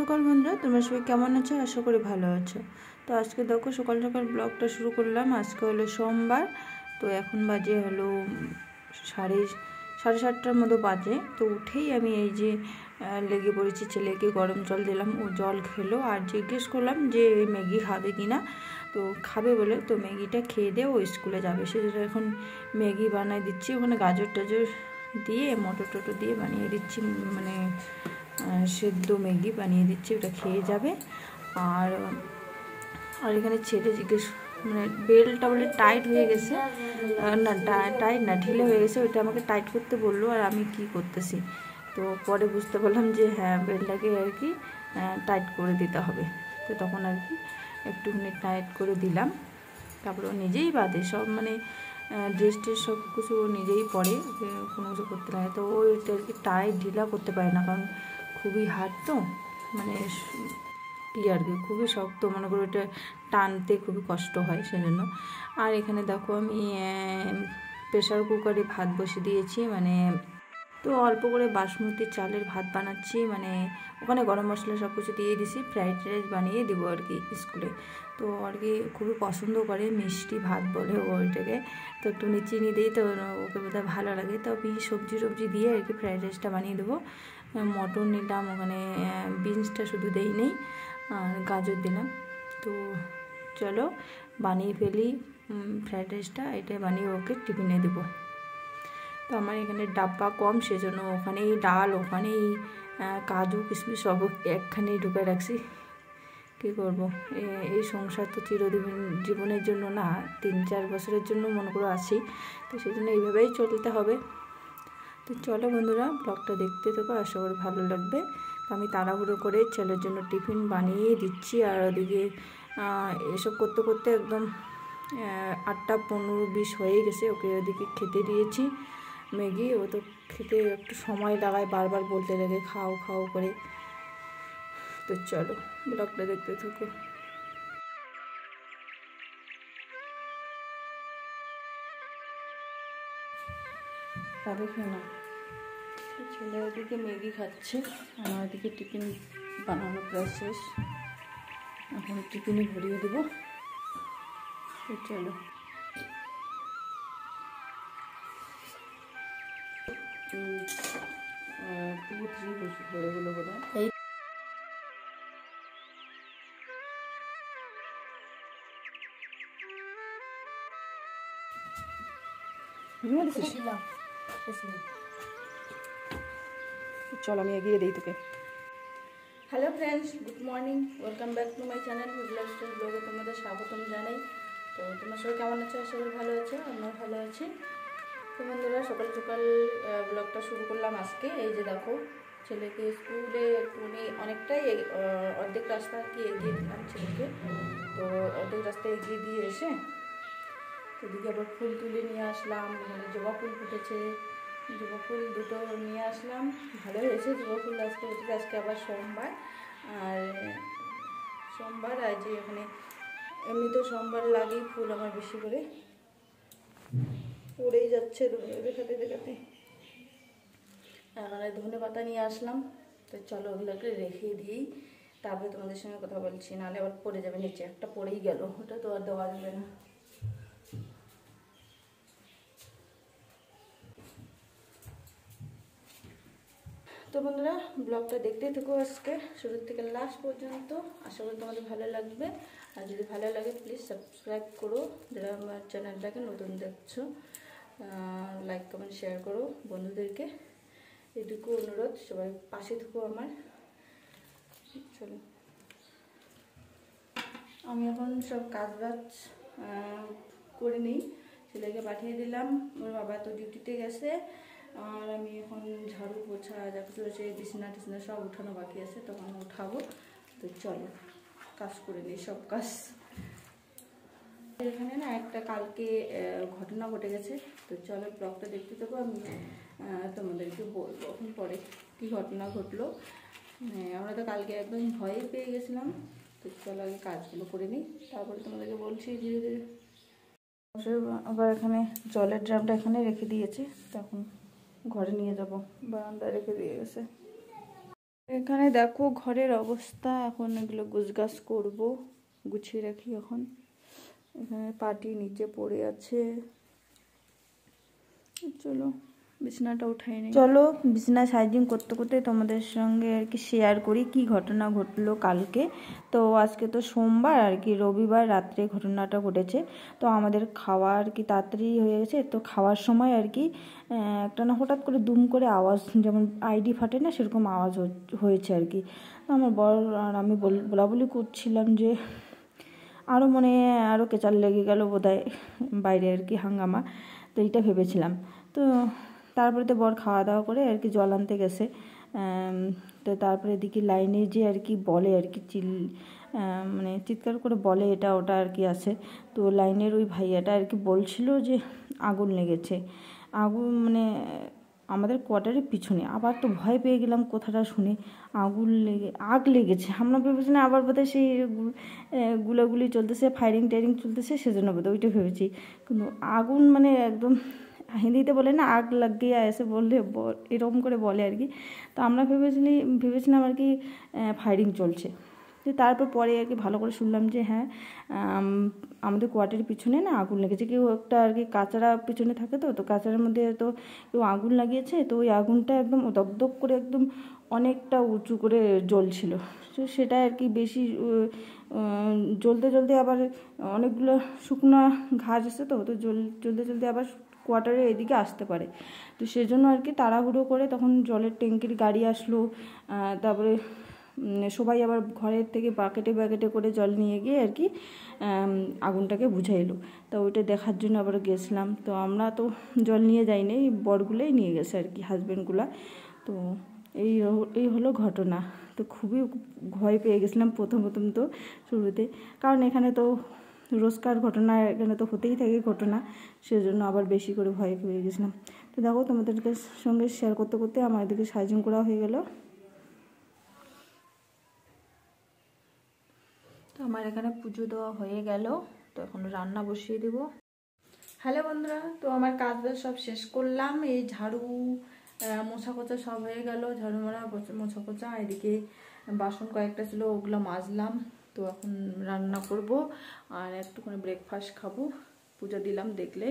সকাল বন্ধুরা, তোমরা সবাই কেমন আছো? আশা করি ভালো আছো। তো আজকে দেখো সকাল সকাল ব্লগটা শুরু করলাম। আজকে হলো সোমবার। তো এখন বাজে হলো সাড়ে 7:30টার মতো বাজে। তো উঠেই আমি এই যে লেগে পড়েছি, ছেলেকে গরম জল দিলাম, ও জল খেলো। আর জিজ্ঞেস করলাম যে ম্যাগি খাবে কি না। তো খাবে বলে, তো ম্যাগিটা খেয়ে দিয়ে ও স্কুলে যাবে। সেটা এখন ম্যাগি বানিয়ে দিচ্ছি, ওখানে গাজর টাজর দিয়ে মটর টটর দিয়ে বানিয়ে দিচ্ছি, মানে সেদ্ধ ম্যাগি বানিয়ে দিচ্ছি, ওটা খেয়ে যাবে। আর আর এখানে ছেলে জিজ্ঞেস, মানে বেলটা বলে টাইট হয়ে গেছে, না টাইট না ঢিলে হয়ে গেছে, ওইটা আমাকে টাইট করতে বললো। আর আমি কি করতেছি, তো পরে বুঝতে পারলাম যে হ্যাঁ বেলটাকে আর কি টাইট করে দিতে হবে। তো তখন আর কি একটুখানি টাইট করে দিলাম। তারপরে ও নিজেই বাঁধে সব, মানে ড্রেস ট্রেস সব কিছু নিজেই পরে, কোনো কিছু করতে লাগে। তো ওইটা আর কি টাইট ঢিলা করতে পারে না, কারণ খুবই হার্ড, তো মানে কি আর কি খুবই শক্ত, মনে করো এটা টানতে খুবই কষ্ট হয় সেজন্য। আর এখানে দেখো আমি প্রেশার কুকারে ভাত বসিয়ে দিয়েছি, মানে তো অল্প করে বাসমতি চালের ভাত বানাচ্ছি, মানে ওখানে গরম মশলা সব কিছু দিয়ে দিছি, ফ্রাইড রাইস বানিয়ে দেবো আর কি স্কুলে। তো আর কি খুবই পছন্দ করে, মিষ্টি ভাত বলে ওইটাকে। তো একটু চিনি দিই, তো ওকে বোধহয় ভালো লাগে। তো আমি সবজি দিয়ে আর কি ফ্রাইড রাইসটা বানিয়ে দেবো। মটর নিলাম, ওখানে বিনসটা শুধু দেই নেই, আর গাজর দিলাম। তো চলো বানিয়ে ফেলি ফ্রাইড রাইসটা, এটা বানিয়ে ওকে টিফিনে দেবো। তো আমার এখানে ডাব্বা কম, সেজন্য ওখানেই ডাল, ওখানেই কাজু কিশমিশ সব একখানেই ঢুকে রাখছি। কী করবো, এই সংসার তো জীবনের জন্য না, 3-4 বছরের জন্য মনে করো আছি। তো সেই জন্য এইভাবেই চলতে হবে। তো চলো বন্ধুরা, ব্লগটা দেখতে থাকো, আশা করি ভালো লাগবে। তো আমি তাড়াহুড়ো করে ছেলের জন্য টিফিন বানিয়ে দিচ্ছি। আর ওদিকে এসব করতে করতে একদম 8:15-20 হয়ে গেছে। ওকে ওদিকে খেতে দিয়েছি ম্যাগি। ও তো খেতে একটু সময় লাগায়, বারবার বলতে লাগে খাও খাও করে। তো চলো ব্লগটা দেখতে থাকো। দেখে না, ছেলে ওদিকে ম্যাগি খাচ্ছে, আমার ওদিকে টিফিন বানানো প্রায় শেষ। এখন টিফিনে ভরিয়ে দেবো। তো চলো 2-3 বছর ধরে হলো বোধ হয়। চল আমি এগিয়ে দিই তোকে। Hello friends, good morning, welcome back to my channel lifestyle ব্লগে তোমাদের স্বাগতম জানাই। তো তোমরা সবাই কেমন আছো? আশা করি ভালো আছো, আমিও ভালো আছি। তো বন্ধুরা, সকাল সকাল ব্লগটা শুরু করলাম আজকে। এই যে দেখো ছেলেকে স্কুলে একটুখানি অনেকটাই অর্ধেক রাস্তা আর কি এগিয়ে দিলাম ছেলেকে। তো অর্ধেক রাস্তায় এগিয়ে দিয়ে এসে ওদিকে আবার ফুল তুলে নিয়ে আসলাম, মানে জবা ফুল ফুটেছে, জবা ফুল দুটো নিয়ে আসলাম, ভালো হয়েছে জবা ফুল। আজকে আবার সোমবার, আর যে এখানে এমনি তো সোমবার লাগেই ফুল আমার বেশি করে, পড়েই যাচ্ছে দেখাতে দেখাতে। মানে ধনে পাতা নিয়ে আসলাম। তো চলো ওগুলোকে রেখে দিই, তারপরে তোমাদের সঙ্গে কথা বলছি, নাহলে আবার পড়ে যাবে নিচে। একটা পড়েই গেল, ওটা তো আর দেওয়া যাবে না। তো বন্ধুরা, ব্লগটা দেখতেই থাকো আজকে শুরু থেকে লাস্ট পর্যন্ত, আশা করি তোমাদের ভালো লাগবে। আর যদি ভালো লাগে প্লিজ সাবস্ক্রাইব করো, যারা আমার চ্যানেলটাকে নতুন দেখছো, লাইক কমেন্ট শেয়ার করো বন্ধুদেরকে, এটুকু অনুরোধ। সবাই পাশে থাকো আমার। চলো আমি এখন সব কাজ বাজ করে নিই, ছেলেকে পাঠিয়ে দিলাম, ওর বাবা তো ডিউটিতে গেছে। আর আমি এখন ঝাড়ু পোছা যা কিছু আছে, বিছানা টিছনা সব উঠানো বাকি আছে, তখন উঠাবো। তো চলো কাজ করে নিই সব কাজ। এখানে না একটা কালকে ঘটনা ঘটে গেছে। তো চলো ব্লগটা দেখতে থাকো, আমি তোমাদেরকে বলবো এখন পরে কী ঘটনা ঘটলো। আমরা তো কালকে একদম ভয়ে পেয়ে গেছিলাম। তো চলো আগে কাজগুলো করে নিই, তারপরে তোমাদেরকে বলছি ধীরে ধীরে। আবার এখানে জলের ড্রামটা এখানে রেখে দিয়েছি, তখন ঘরে নিয়ে যাব, বারান্দায় রেখে দিয়ে গেছে। এখানে দেখো ঘরের অবস্থা, এখন এগুলো গুছগাছ করব, গুছিয়ে রাখি। এখন এখানে পাটি নিচে পড়ে আছে, চলো বিছনাটা উঠাই নিই। চলো বিছনা সাইজিং করতে করতে তোমাদের সঙ্গে আর কি শেয়ার করি কি ঘটনা ঘটলো কালকে। তো আজকে তো সোমবার আর কি, রবিবার রাত্রে ঘটনাটা ঘটেছে। তো আমাদের খাওয়া আর কি তাড়াতাড়ি হয়ে গেছে, তো খাওয়ার সময় আর কি একটা না হঠাৎ করে দুম করে আওয়াজ, যেমন আইডি ফাটে না সেরকম আওয়াজ হয়েছে আর কি। আমার বর আর আমি বলাবলি করছিলাম যে আরও মনে আরও কেচার লেগে গেল বোধহয় বাইরে আর কি হাঙ্গামা, তো এইটা ভেবেছিলাম। তো তারপরে তো বর খাওয়া দাওয়া করে আর কি জল আনতে গেছে। তো তারপরে এদিকে লাইনে যে আর কি বলে আর কি মানে চিৎকার করে বলে এটা ওটা আর কি আছে। তো লাইনের ওই ভাইয়াটা আর কি বলছিল যে আগুন লেগেছে, আগুন মানে আমাদের কোয়ার্টারের পিছনে। আবার তো ভয় পেয়ে গেলাম কথাটা শুনে, আগ লেগেছে। আমরা ভেবেছিলাম আবার বোধহয় সেই গুলাগুলি চলতেছে, ফায়ারিং টায়ারিং চলতেছে, সেজন্য বোধহয় ওইটা ভেবেছি। কিন্তু আগুন মানে একদম হিন্দিতে বলে না আগ লাগিয়ে এসে বললে, এরকম করে বলে আর কি। তো আমরা ভেবেছিলাম আর কি ফায়ারিং চলছে। তো তারপর পরে আর কি ভালো করে শুনলাম যে হ্যাঁ আমাদের কোয়ার্টারের পিছনে না আগুন লেগেছে। কেউ একটা আর কি কাঁচারা পিছনে থাকে, তো কাঁচারার মধ্যে তো কেউ আগুন লাগিয়েছে। তো ওই আগুনটা একদম দপদপ করে একদম অনেকটা উঁচু করে জ্বলছিল। তো সেটা আর কি বেশি জ্বলতে জ্বলতে আবার অনেকগুলো শুকনো ঘাস আছে, তো জ্বলতে জ্বলতে আবার কোয়ার্টারে এদিকে আসতে পারে। তো সেজন্য আর কি তাড়াহুড়ো করে তখন জলের ট্যাঙ্কির গাড়ি আসলো, তারপরে সবাই আবার ঘরের থেকে বাকেটে করে জল নিয়ে গিয়ে আর কি আগুনটাকে বুঝাইলো। তো ওইটা দেখার জন্য আবার গেছিলাম। তো আমরা তো জল নিয়ে যাইনি, বরগুলোই নিয়ে গেছে আর কি, হাজব্যান্ডগুলা। তো এই হলো ঘটনা। তো খুবই ভয় পেয়ে গেছিলাম প্রথম তো শুরুতে, কারণ এখানে তো রোজকার ঘটনা, এখানে তো হতেই থাকে ঘটনা, সেজন্য আবার বেশি করে ভয় পেয়ে গেছিলাম। তো দেখো তোমাদেরকে সঙ্গে শেয়ার করতে করতে আমার এদিকে সাইজিং করা হয়ে গেল। তো আমার এখানে পুজো দেওয়া হয়ে গেল, তো এখন রান্না বসিয়ে দেব। হ্যালো বন্ধুরা, তো আমার কাজ সব শেষ করলাম। এই ঝাড়ু মোছা কোচা সব হয়ে গেল, ঝাড়ু মারা মোছা কোচা। এদিকে বাসন কয়েকটা ছিল, ওগুলো মাজলাম। তো এখন রান্না করব আর একটুখানি ব্রেকফাস্ট খাবো। পূজা দিলাম দেখলে,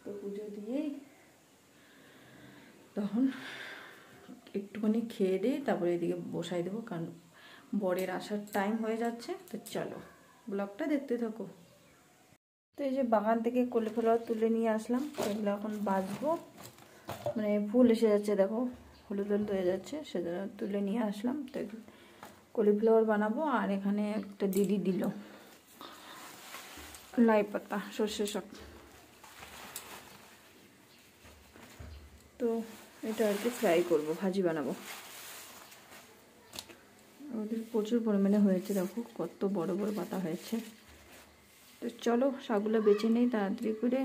তো পুজো দিয়েই তখন একটুখানি খেয়ে দিই, তারপরে এদিকে বসাই দেবো, কারণ বরের আসার টাইম হয়ে যাচ্ছে। তো চলো ব্লগটা দেখতে থাকো। তো এই যে বাগান থেকে কলিফ্লাওয়ার তুলে নিয়ে আসলাম, এগুলো এখন বাজবো। মানে ফুল এসে যাচ্ছে, দেখো হলুদ হলুদ হয়ে যাচ্ছে, সেজন্য তুলে নিয়ে আসলাম। তো কলিফ্লাওয়ার বানাবো। আর এখানে একটা দিদি দিল লাই পাতা, সর্ষে শাক। তো এটা আর কি ফ্রাই করবো, ভাজি বানাবো। ওদের প্রচুর পরিমাণে হয়েছে, দেখো কত বড় বড় পাতা হয়েছে। তো চলো শাকগুলো বেছে নেই তাড়াতাড়ি করে।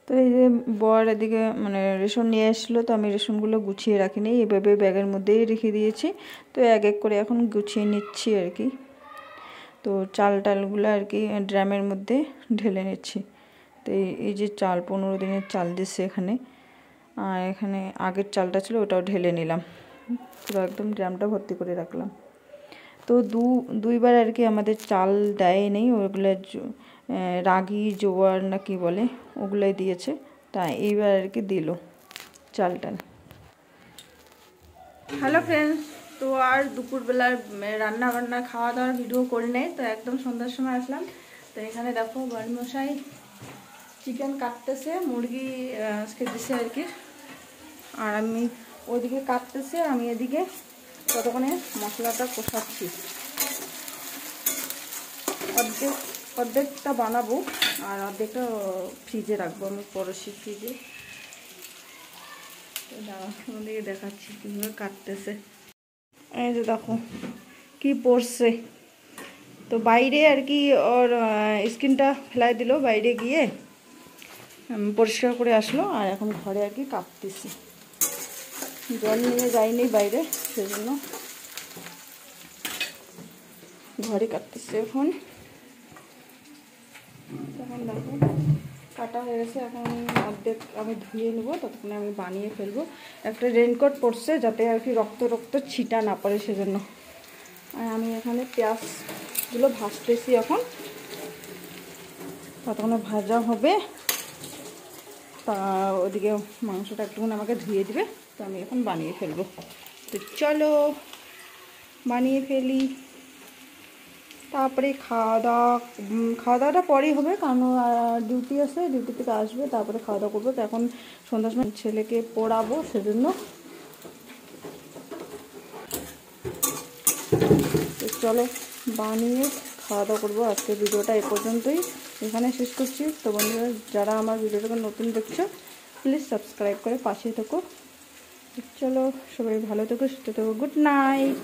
তো এই যে বর এদিকে মানে রেশন নিয়ে আসলো, তো আমি রেশনগুলো গুছিয়ে রাখিনি, এভাবে ব্যাগের মধ্যেই রেখে দিয়েছি। তো এক এক করে এখন গুছিয়ে নিচ্ছি আর কি। তো চালগুলো আর কি ড্রামের মধ্যে ঢেলে নিচ্ছি। তো এই যে চাল 15 দিনের চাল দিচ্ছে এখানে, আর এখানে আগের চালটা ছিল ওটাও ঢেলে নিলাম, পুরো একদম ড্রামটা ভর্তি করে রাখলাম। তো দুইবার আর কি আমাদের চাল দেয় নেই, ওগুলো রাগি জোয়ার না কি বলে ওগুলাই দিয়েছে, তাই এইবার আর কি দিল চালটা। হ্যালো ফ্রেন্ডস, তো আর দুপুরবেলার রান্না বান্না খাওয়া দাওয়ার ভিডিও করে নেই, তো একদম সন্ধ্যার সময় আসলাম। তো এখানে দেখো বাড়িমশাই চিকেন কাটতেছে, মুরগি আজকে দিছে আর কি। আর আমি ওইদিকে কাটতেছে, আমি এদিকে ততক্ষণে মশলাটা কষাচ্ছি। অর্ধেকটা বানাবো আর অর্ধেকটা ফ্রিজে রাখবো, আমি পরশি ফ্রিজে। ওদিকে দেখাচ্ছি কীভাবে কাটতেছে। এই যে দেখো কি পড়ছে। তো বাইরে আর কি ওর স্কিনটা ফেলাই দিল, বাইরে গিয়ে পরিষ্কার করে আসলো, আর এখন ঘরে আর কি কাটতেছি। জল নিয়ে যাইনি বাইরে, সেজন্য ঘরে কাটতেছে এখন দেখো কাটা হয়ে গেছে। এখন অর্ধেক আমি ধুয়ে নেবো, ততক্ষণে আমি বানিয়ে ফেলবো। একটা রেনকোট পরছে যাতে আর কি রক্ত ছিটা না পড়ে সেজন্য। আর আমি এখানে পেঁয়াজগুলো ভাজতেছি এখন, ততক্ষণে ভাজা হবে। তা ওদিকে মাংসটা একটুখানি আমাকে ধুয়ে দিবে, তো আমি এখন বানিয়ে ফেলবো। তো চলো বানিয়ে ফেলি, তারপরে খাওয়া দাওয়াটা পরেই হবে, কারণ ডিউটি আছে, ডিউটি থেকে আসবে, তারপরে খাওয়া দাওয়া করবো। তো এখন সন্ধ্যার সময় ছেলেকে পড়াবো, সেজন্য। তো চলো বানিয়ে খাওয়া দাওয়া করবো। আজকে ভিডিওটা এ পর্যন্তই, এখানে শেষ করছি। তো বন্ধুরা, যারা আমার ভিডিওটাকে নতুন দেখছো, প্লিজ সাবস্ক্রাইব করে পাশে থেকো। চলো সবাই ভালো থেকো, সুস্থ থেকো, গুড নাইট।